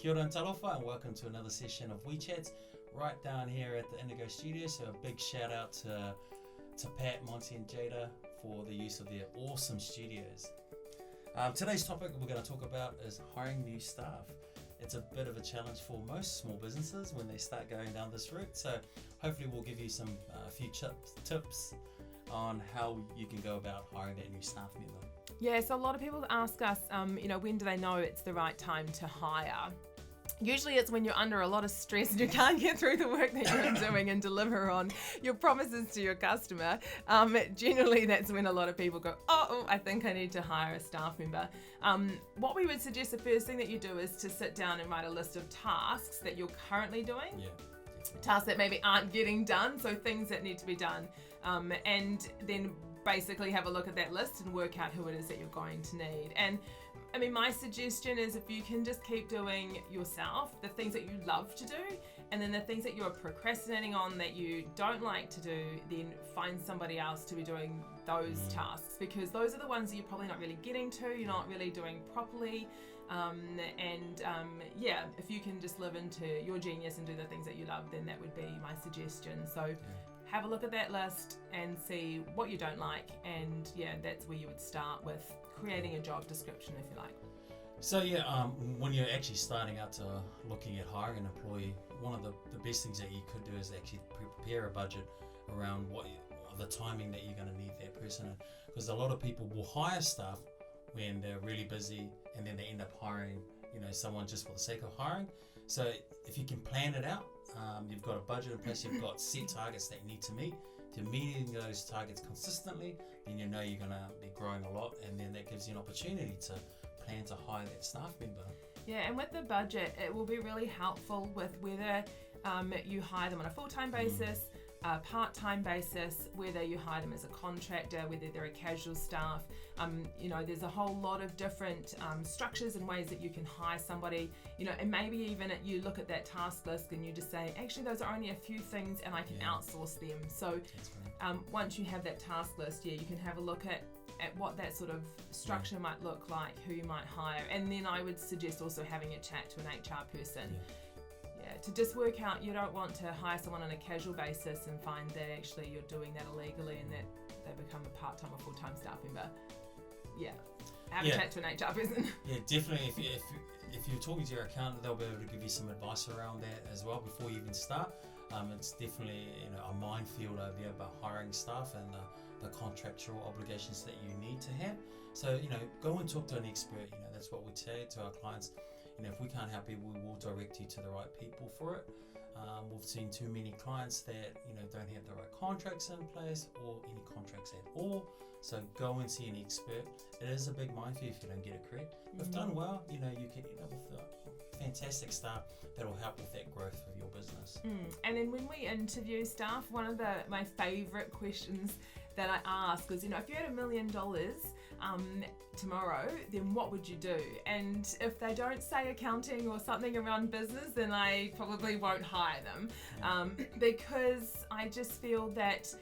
Kia ora and talofa, and welcome to another session of WeChats right down here at the Indigo Studio. So a big shout out to Pat, Monty and Jada for the use of their awesome studios. Today's topic we're going to talk about is hiring new staff. It's a bit of a challenge for most small businesses when they start going down this route. So hopefully we'll give you some few tips on how you can go about hiring that new staff member. Yeah, so a lot of people ask us, when do they know it's the right time to hire? Usually it's when you're under a lot of stress and you can't get through the work that you're doing and deliver on your promises to your customer. Generally, that's when a lot of people go, I think I need to hire a staff member. What we would suggest, the first thing that you do is to sit down and write a list of tasks that you're currently doing. Yeah. Tasks that maybe aren't getting done, so things that need to be done. And then basically have a look at that list and work out who it is that you're going to need. And I mean, my suggestion is if you can just keep doing yourself the things that you love to do, and then the things that you're procrastinating on that you don't like to do, then find somebody else to be doing those tasks, because those are the ones that you're probably not really getting to, you're not really doing properly. If you can just live into your genius and do the things that you love, then that would be my suggestion. So have a look at that list and see what you don't like, and that's where you would start with creating a job description, if you like. So when you're actually starting out to looking at hiring an employee, one of the best things that you could do is actually prepare a budget around the timing that you're going to need that person in. Because a lot of people will hire staff when they're really busy, and then they end up hiring someone just for the sake of hiring. So if you can plan it out, you've got a budget in place, you've got set targets that you need to meet. If you're meeting those targets consistently, then you know you're going to be growing a lot, and then that gives you an opportunity to plan to hire that staff member. Yeah, and with the budget, it will be really helpful with whether you hire them on a full-time basis, a part-time basis, whether you hire them as a contractor, whether they're a casual staff. There's a whole lot of different structures and ways that you can hire somebody, and maybe even you look at that task list and you just say, actually, those are only a few things and I can outsource them. So once you have that task list, you can have a look at what that sort of structure might look like, who you might hire. And then I would suggest also having a chat to an HR person. To just work out, you don't want to hire someone on a casual basis and find that actually you're doing that illegally and that they become a part-time or full-time staff member. Have a chat to an HR person. Yeah, definitely. If you're talking to your accountant, they'll be able to give you some advice around that as well before you even start. It's definitely a minefield over there about hiring staff and the contractual obligations that you need to have. So go and talk to an expert. That's what we say to our clients. If we can't help you, we will direct you to the right people for it. We've seen too many clients that don't have the right contracts in place or any contracts at all. So go and see an expert. It is a big minefield if you don't get it correct. If done well, you can end up with fantastic staff that will help with that growth of your business. And then when we interview staff, one of my favourite questions that I ask is, if you had $1 million tomorrow, then what would you do? And if they don't say accounting or something around business, then I probably won't hire them, because I just feel that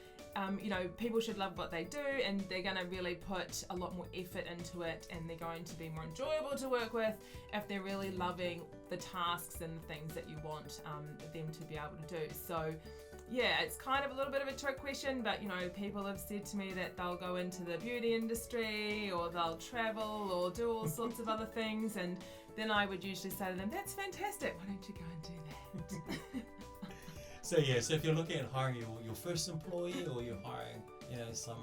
people should love what they do, and they're going to really put a lot more effort into it, and they're going to be more enjoyable to work with if they're really loving the tasks and the things that you want them to be able to do. So it's kind of a little bit of a trick question, but people have said to me that they'll go into the beauty industry or they'll travel or do all sorts of other things, and then I would usually say to them, that's fantastic, why don't you go and do that? So if you're looking at hiring your first employee, or you're hiring some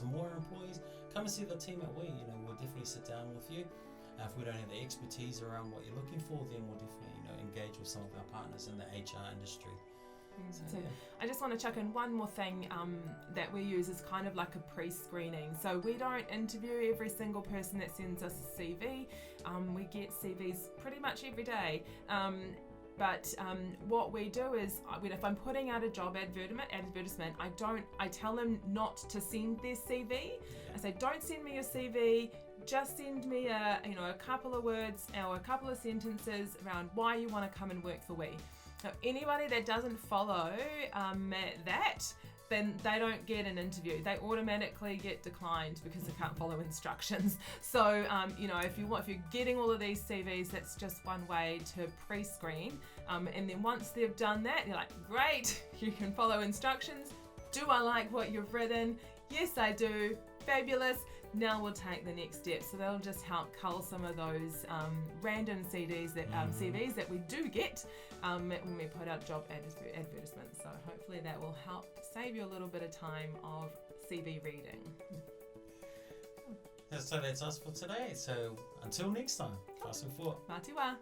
more employees, come and see the team at We. We'll definitely sit down with you. If we don't have the expertise around what you're looking for, then we'll definitely engage with some of our partners in the HR industry. So I just want to chuck in one more thing that we use is kind of like a pre-screening. So we don't interview every single person that sends us a CV. We get CVs pretty much every day. But what we do is, if I'm putting out a job advertisement, I tell them not to send their CV. I say, don't send me your CV. Just send me a couple of words or a couple of sentences around why you want to come and work for We. So anybody that doesn't follow that, then they don't get an interview. They automatically get declined because they can't follow instructions. So, if you're getting all of these CVs, that's just one way to pre-screen. And then once they've done that, you're like, great, you can follow instructions. Do I like what you've written? Yes, I do. Fabulous. Now we'll take the next step. So that'll just help cull some of those random CVs that we do get when we put out job advertisements. So hopefully that will help save you a little bit of time of CV reading. So that's us for today. So until next time, Ka Mā. Mā te wā.